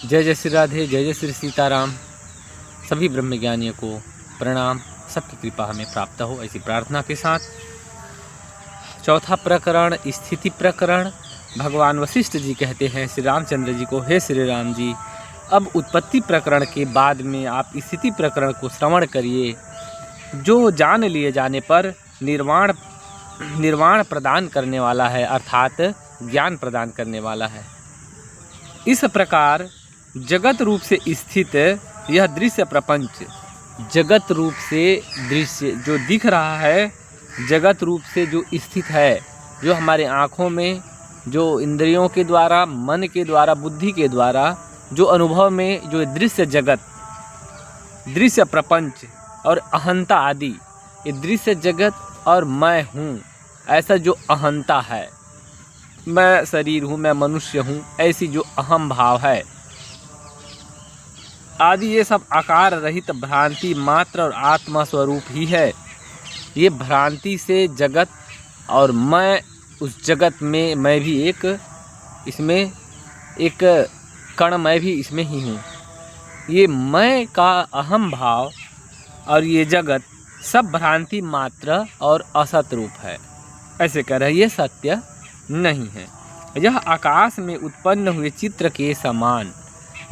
जय जय श्री राधे, जय जय श्री सीताराम। सभी ब्रह्मज्ञानियों को प्रणाम, सबकी कृपा हमें प्राप्त हो, ऐसी प्रार्थना के साथ चौथा प्रकरण स्थिति प्रकरण। भगवान वशिष्ठ जी कहते हैं श्री रामचंद्र जी को, हे श्री राम जी, अब उत्पत्ति प्रकरण के बाद में आप स्थिति प्रकरण को श्रवण करिए, जो जान लिए जाने पर निर्वाण प्रदान करने वाला है, अर्थात ज्ञान प्रदान करने वाला है। इस प्रकार जगत रूप से स्थित यह दृश्य प्रपंच, जगत रूप से दृश्य जो दिख रहा है, जगत रूप से जो स्थित है, जो हमारे आँखों में, जो इंद्रियों के द्वारा, मन के द्वारा, बुद्धि के द्वारा, जो अनुभव में जो दृश्य जगत, दृश्य प्रपंच और अहंता आदि, ये दृश्य जगत और मैं हूँ, ऐसा जो अहंता है, मैं शरीर हूँ, मैं मनुष्य हूँ, ऐसी जो अहम भाव है आदि, ये सब आकार रहित भ्रांति मात्र और आत्मा स्वरूप ही है। ये भ्रांति से जगत और मैं, उस जगत में मैं भी एक, इसमें एक कण मैं भी इसमें ही हूँ। ये मैं का अहम भाव और ये जगत सब भ्रांति मात्र और असत रूप है, ऐसे कह रहे, ये सत्य नहीं है। यह आकाश में उत्पन्न हुए चित्र के समान,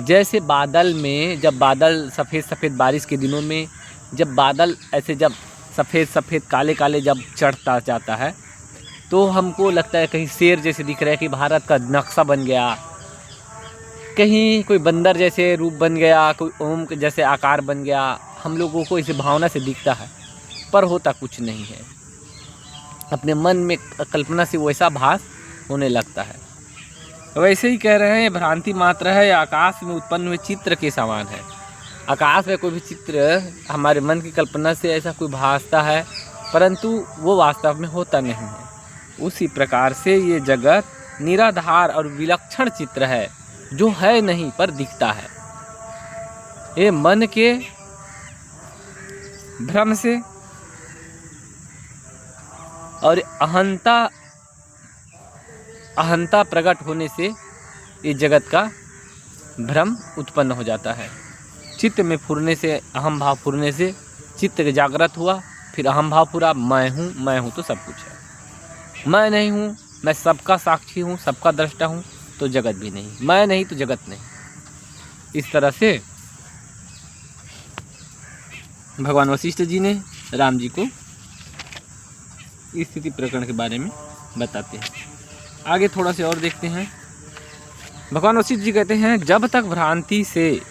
जैसे बादल में, जब बादल सफ़ेद सफ़ेद बारिश के दिनों में जब बादल ऐसे जब सफ़ेद सफ़ेद काले काले जब चढ़ता जाता है, तो हमको लगता है कहीं शेर जैसे दिख रहा है कि भारत का नक्शा बन गया, कहीं कोई बंदर जैसे रूप बन गया, कोई ओम जैसे आकार बन गया। हम लोगों को इसे भावना से दिखता है, पर होता कुछ नहीं है। अपने मन में कल्पना से वैसा भास होने लगता है। वैसे ही कह रहे हैं, भ्रांति मात्र है, आकाश में उत्पन्न हुए चित्र के समान है। आकाश में कोई भी चित्र हमारे मन की कल्पना से ऐसा कोई भासता है, परंतु वो वास्तव में होता नहीं है। उसी प्रकार से ये जगत निराधार और विलक्षण चित्र है, जो है नहीं पर दिखता है। ये मन के भ्रम से और अहंता प्रकट होने से ये जगत का भ्रम उत्पन्न हो जाता है। चित्त में फुरने से, अहम भाव फुरने से चित्त जागृत हुआ, फिर अहम भाव पूरा, मैं हूँ तो सब कुछ है। मैं नहीं हूँ, मैं सबका साक्षी हूँ, सबका दृष्टा हूँ, तो जगत भी नहीं। मैं नहीं तो जगत नहीं। इस तरह से भगवान वशिष्ठ जी ने राम जी को स्थिति प्रकरण के बारे में बताते हैं। आगे थोड़ा से और देखते हैं। भगवान वशिष्ठ जी कहते हैं, जब तक भ्रांति से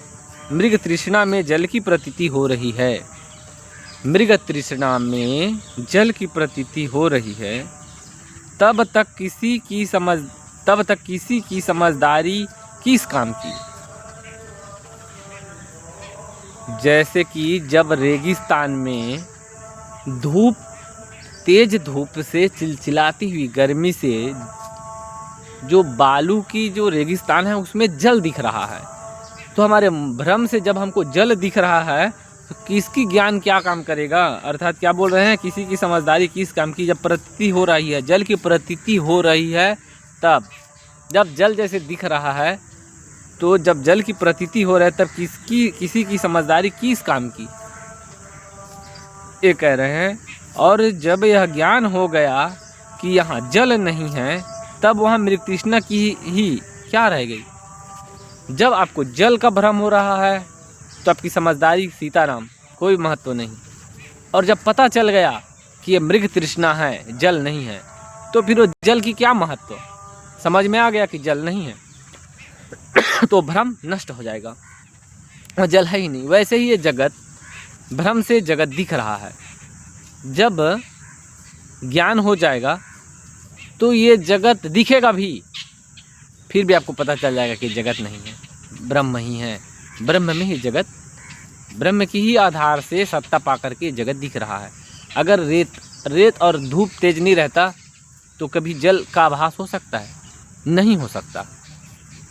मृग तृष्णा में जल की प्रतीति हो रही है, मृग तृष्णा में जल की प्रतीति हो रही है, तब तक किसी की समझदारी किस काम की। जैसे कि जब रेगिस्तान में धूप, तेज धूप से चिलचिलाती हुई गर्मी से जो बालू की जो रेगिस्तान है उसमें जल दिख रहा है, तो हमारे भ्रम से जब हमको जल दिख रहा है तो किसकी ज्ञान क्या काम करेगा। अर्थात क्या बोल रहे हैं, किसी की समझदारी किस काम की। जब प्रतीति हो रही है, जल की प्रतीति हो रही है, तब जब जल जैसे दिख रहा है, तो जब जल की प्रतीति हो रहा है, तब किसी की समझदारी किस काम की, ये कह रहे हैं। और जब यह ज्ञान हो गया कि यहाँ जल नहीं है, तब वहाँ मृग तृष्णा की ही क्या रह गई। जब आपको जल का भ्रम हो रहा है, तो आपकी समझदारी सीताराम कोई महत्व नहीं। और जब पता चल गया कि ये मृग तृष्णा है, जल नहीं है, तो फिर वो जल की क्या महत्व, समझ में आ गया कि जल नहीं है, तो भ्रम नष्ट हो जाएगा, और जल है ही नहीं। वैसे ही ये जगत, भ्रम से जगत दिख रहा है, जब ज्ञान हो जाएगा तो ये जगत दिखेगा भी, फिर भी आपको पता चल जाएगा कि जगत नहीं है, ब्रह्म ही है। ब्रह्म में ही जगत, ब्रह्म की ही आधार से सत्ता पाकर के जगत दिख रहा है। अगर रेत और धूप तेज नहीं रहता तो कभी जल का आभास हो सकता है? नहीं हो सकता।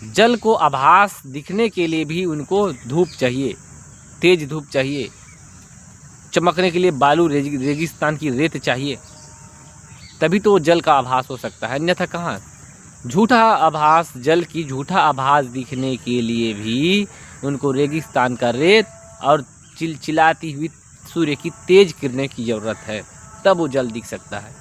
जल को आभास दिखने के लिए भी उनको धूप चाहिए, तेज धूप चाहिए। चमकने के लिए बालू, रेगिस्तान की रेत चाहिए, तभी तो जल का आभास हो सकता है, अन्यथा कहाँ। झूठा आभास, जल की झूठा आभास दिखने के लिए भी उनको रेगिस्तान का रेत और चिलचिलाती हुई सूर्य की तेज किरणें की ज़रूरत है, तब वो जल दिख सकता है।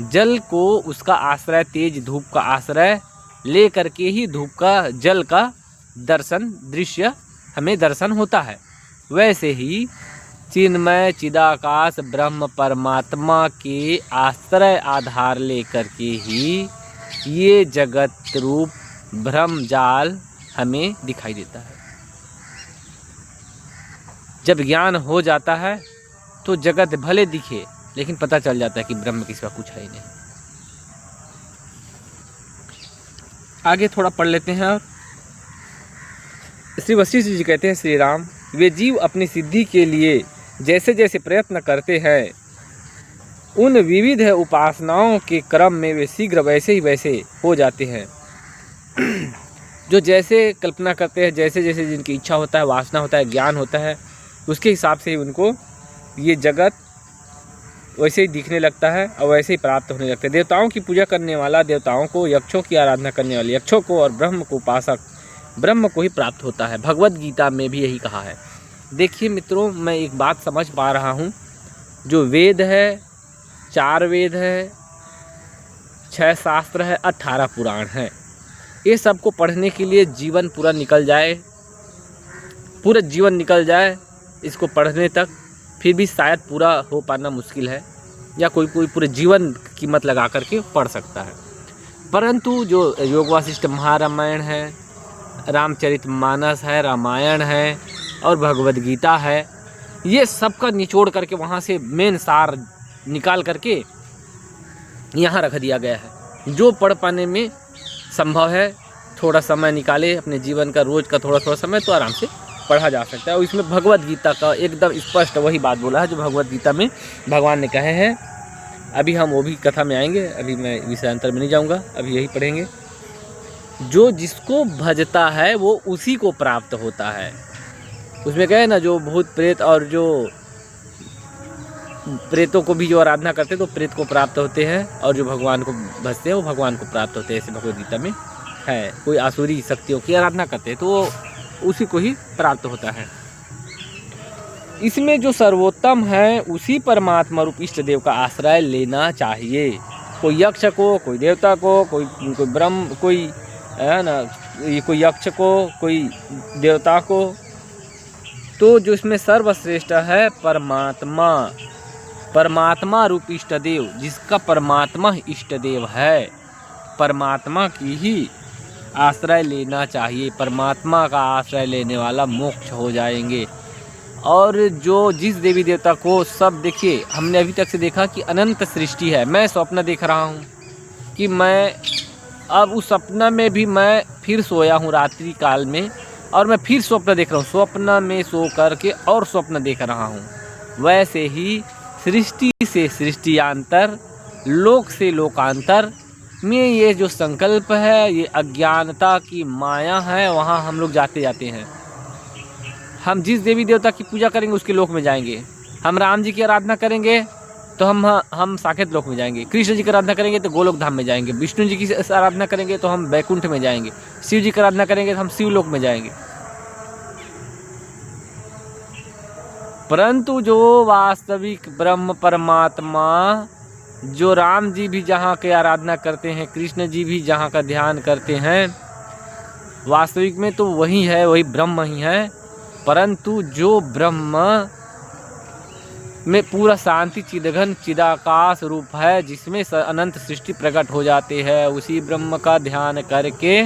जल को उसका आश्रय, तेज धूप का आश्रय ले करके ही धूप का, जल का दर्शन, दृश्य हमें दर्शन होता है। वैसे ही चिन्मय चिदाकाश ब्रह्म परमात्मा के आश्रय आधार लेकर के ही ये जगत रूप भ्रम जाल हमें दिखाई देता है। जब ज्ञान हो जाता है तो जगत भले दिखे, लेकिन पता चल जाता है कि ब्रह्म के सिवा कुछ है ही नहीं। आगे थोड़ा पढ़ लेते हैं। और श्री वशिष्ठ जी कहते हैं, श्री राम, वे जीव अपनी सिद्धि के लिए जैसे जैसे प्रयत्न करते हैं, उन विविध उपासनाओं के क्रम में वे शीघ्र वैसे ही वैसे हो जाते हैं। जो जैसे कल्पना करते हैं, जैसे जैसे जिनकी इच्छा होता है, वासना होता है, ज्ञान होता है, उसके हिसाब से ही उनको ये जगत वैसे ही दिखने लगता है और वैसे ही प्राप्त होने लगता है। देवताओं की पूजा करने वाला देवताओं को, यक्षों की आराधना करने वाले यक्षों को, और ब्रह्म को उपासक ब्रह्म को ही प्राप्त होता है। भगवत गीता में भी यही कहा है। देखिए मित्रों, मैं एक बात समझ पा रहा हूँ, जो वेद है, 4 वेद है, 6 शास्त्र है, 18 पुराण है, ये सबको पढ़ने के लिए जीवन पूरा निकल जाए, पूरा जीवन निकल जाए इसको पढ़ने तक, फिर भी शायद पूरा हो पाना मुश्किल है, या कोई पूरे जीवन कीमत लगा करके पढ़ सकता है। परंतु जो योग वासिष्ठ महारामायण है, रामचरितमानस है, रामायण है और भगवद गीता है, ये सबका निचोड़ करके वहाँ से मेन सार निकाल करके यहाँ रख दिया गया है। जो पढ़ पाने में संभव है, थोड़ा समय निकाले अपने जीवन का, रोज का थोड़ा थोड़ा समय, तो आराम से पढ़ा जा सकता है। और इसमें भगवद गीता का एकदम स्पष्ट वही बात बोला है जो भगवद गीता में भगवान ने कहे हैं। अभी हम वो भी कथा में आएंगे, अभी मैं विषयांतर में नहीं जाऊँगा, अभी यही पढ़ेंगे। जो जिसको भजता है वो उसी को प्राप्त होता है। उसमें कहे ना, जो भूत प्रेत और जो प्रेतों को भी जो आराधना करते हैं तो प्रेत को प्राप्त होते हैं, और जो भगवान को भजते हैं वो भगवान को प्राप्त होते हैं, ऐसे भगवद गीता में है। कोई आसुरी शक्तियों की आराधना करते हैं तो वो उसी को ही प्राप्त होता है। इसमें जो सर्वोत्तम है उसी परमात्मा रूप इष्ट देव का आश्रय लेना चाहिए। कोई यक्ष को, कोई देवता को, कोई ब्रह्म, कोई है ना, कोई यक्ष को, कोई देवता को, तो जो इसमें सर्वश्रेष्ठ है परमात्मा, परमात्मा रूप इष्ट देव, जिसका परमात्मा इष्ट देव है, परमात्मा की ही आश्रय लेना चाहिए। परमात्मा का आश्रय लेने वाला मोक्ष हो जाएंगे। और जो जिस देवी देवता को, सब देखिए, हमने अभी तक से देखा कि अनंत सृष्टि है। मैं स्वप्न देख रहा हूँ कि मैं अब उस सपना में भी मैं फिर सोया हूँ रात्रि काल में, और मैं फिर स्वप्न देख रहा हूँ, स्वप्न में सो करके और स्वप्न देख रहा हूँ। वैसे ही सृष्टि से सृष्टियांतर, लोक से लोकांतर में ये जो संकल्प है, ये अज्ञानता की माया है, वहाँ हम लोग जाते जाते हैं। हम जिस देवी देवता की पूजा करेंगे उसके लोक में जाएंगे। हम राम जी की आराधना करेंगे तो हम साकेत लोक में जाएंगे। कृष्ण जी की आराधना करेंगे तो गोलोक धाम में जाएंगे। विष्णु जी की आराधना करेंगे तो हम वैकुंठ में जाएंगे। शिव जी की आराधना करेंगे तो हम शिवलोक में जाएंगे। परंतु जो वास्तविक ब्रह्म परमात्मा, जो राम जी भी जहाँ के आराधना करते हैं, कृष्ण जी भी जहाँ का ध्यान करते हैं, वास्तविक में तो वही है, वही ब्रह्म ही है। परंतु जो ब्रह्म में पूरा शांति चिदघन चिदाकाश रूप है, जिसमें अनंत सृष्टि प्रकट हो जाते हैं, उसी ब्रह्म का ध्यान करके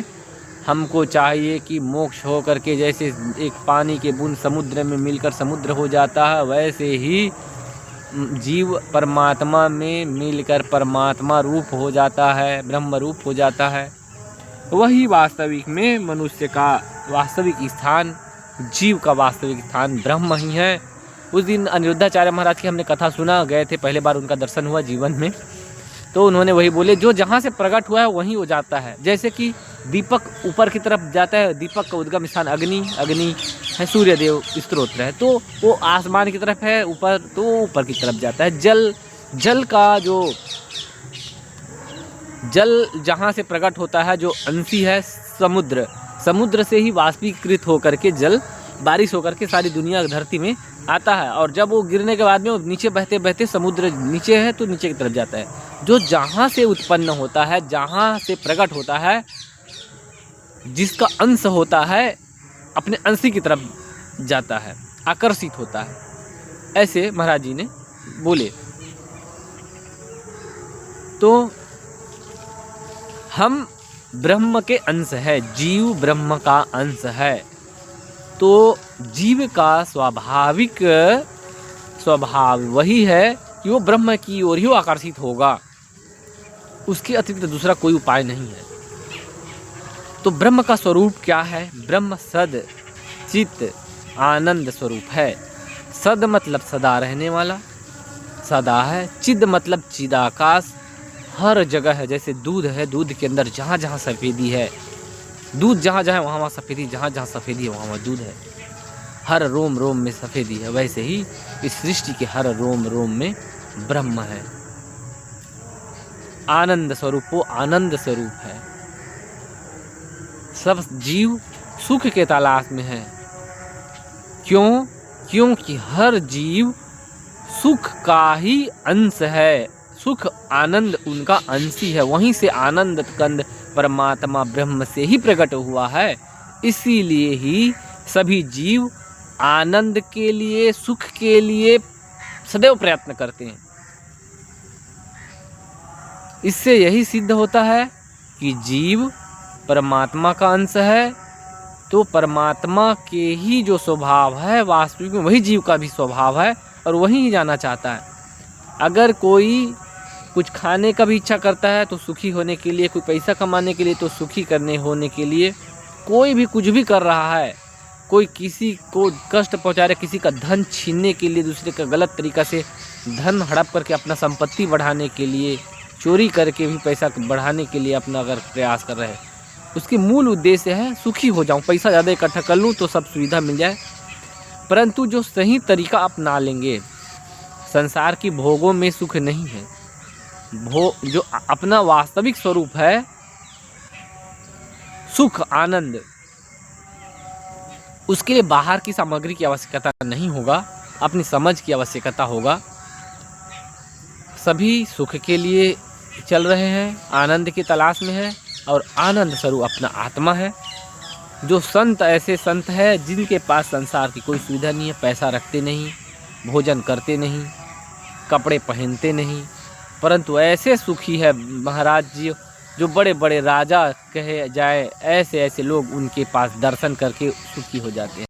हमको चाहिए कि मोक्ष हो करके, जैसे एक पानी के बूंद समुद्र में मिलकर समुद्र हो जाता है, वैसे ही जीव परमात्मा में मिलकर परमात्मा रूप हो जाता है, ब्रह्म रूप हो जाता है। वही वास्तविक में मनुष्य का वास्तविक स्थान, जीव का वास्तविक स्थान ब्रह्म ही है। उस दिन अनिरुद्धाचार्य महाराज की हमने कथा सुना, गए थे, पहले बार उनका दर्शन हुआ जीवन में, तो उन्होंने वही बोले, जो जहाँ से प्रकट हुआ है वहीं हो जाता है। जैसे कि दीपक ऊपर की तरफ जाता है, दीपक का उद्गम स्थान अग्नि है, सूर्य देव स्त्रोत्र है, तो वो आसमान की तरफ है ऊपर, तो ऊपर की तरफ जाता है। जल का जो जल जहाँ से प्रकट होता है, जो अंशी है समुद्र, समुद्र से ही वाष्पीकृत होकर के जल बारिश होकर के सारी दुनिया धरती में आता है। और जब वो गिरने के बाद में वो नीचे बहते बहते, समुद्र नीचे है तो नीचे की तरफ जाता है। जो जहाँ से उत्पन्न होता है, जहाँ से प्रकट होता है, जिसका अंश होता है, अपने अंशी की तरफ जाता है, आकर्षित होता है। ऐसे महाराज जी ने बोले। तो हम ब्रह्म के अंश है, जीव ब्रह्म का अंश है। तो जीव का स्वाभाविक स्वभाव वही है कि वो ब्रह्म की ओर ही आकर्षित होगा, उसके अतिरिक्त दूसरा कोई उपाय नहीं है। तो ब्रह्म का स्वरूप क्या है? ब्रह्म सद चित आनंद स्वरूप है। सद मतलब सदा रहने वाला, सदा है। चिद मतलब चिदाकाश, हर जगह है। जैसे दूध है, दूध के अंदर जहाँ जहाँ सफ़ेदी है, दूध जहाँ जहाँ वहाँ वहाँ सफ़ेदी, जहाँ जहाँ सफ़ेदी है वहाँ वहाँ दूध है। हर रोम रोम में सफ़ेदी है। वैसे ही इस सृष्टि के हर रोम रोम में ब्रह्म है। आनंद स्वरूप, वो आनंद स्वरूप है। सब जीव सुख के तलाश में है। क्यों? क्योंकि हर जीव सुख का ही अंश है। सुख आनंद उनका अंशी है। वहीं से आनंद कंद परमात्मा ब्रह्म से ही प्रकट हुआ है। इसीलिए ही सभी जीव आनंद के लिए, सुख के लिए सदैव प्रयत्न करते हैं। इससे यही सिद्ध होता है कि जीव परमात्मा का अंश है। तो परमात्मा के ही जो स्वभाव है, वास्तविक में वही जीव का भी स्वभाव है और वही ही जाना चाहता है। अगर कोई कुछ खाने का भी इच्छा करता है तो सुखी होने के लिए, कोई पैसा कमाने के लिए तो सुखी करने होने के लिए, कोई भी कुछ भी कर रहा है, कोई किसी को कष्ट पहुंचा रहा है, किसी का धन छीनने के लिए, दूसरे का गलत तरीका से धन हड़प करके अपना संपत्ति बढ़ाने के लिए, चोरी करके भी पैसा बढ़ाने के लिए अपना अगर प्रयास कर रहे हैं, उसकी मूल उद्देश्य है सुखी हो जाऊं, पैसा ज़्यादा इकट्ठा कर लूं तो सब सुविधा मिल जाए। परंतु जो सही तरीका अपना लेंगे, संसार की भोगों में सुख नहीं है। जो अपना वास्तविक स्वरूप है, सुख आनंद, उसके लिए बाहर की सामग्री की आवश्यकता नहीं होगा, अपनी समझ की आवश्यकता होगा। सभी सुख के लिए चल रहे हैं, आनंद की तलाश में है और आनंद स्वरूप अपना आत्मा है। जो संत ऐसे संत है जिनके पास संसार की कोई सुविधा नहीं है, पैसा रखते नहीं, भोजन करते नहीं, कपड़े पहनते नहीं, परंतु ऐसे सुखी है महाराज जी, जो बड़े बड़े राजा कहे जाए, ऐसे ऐसे लोग उनके पास दर्शन करके सुखी हो जाते हैं।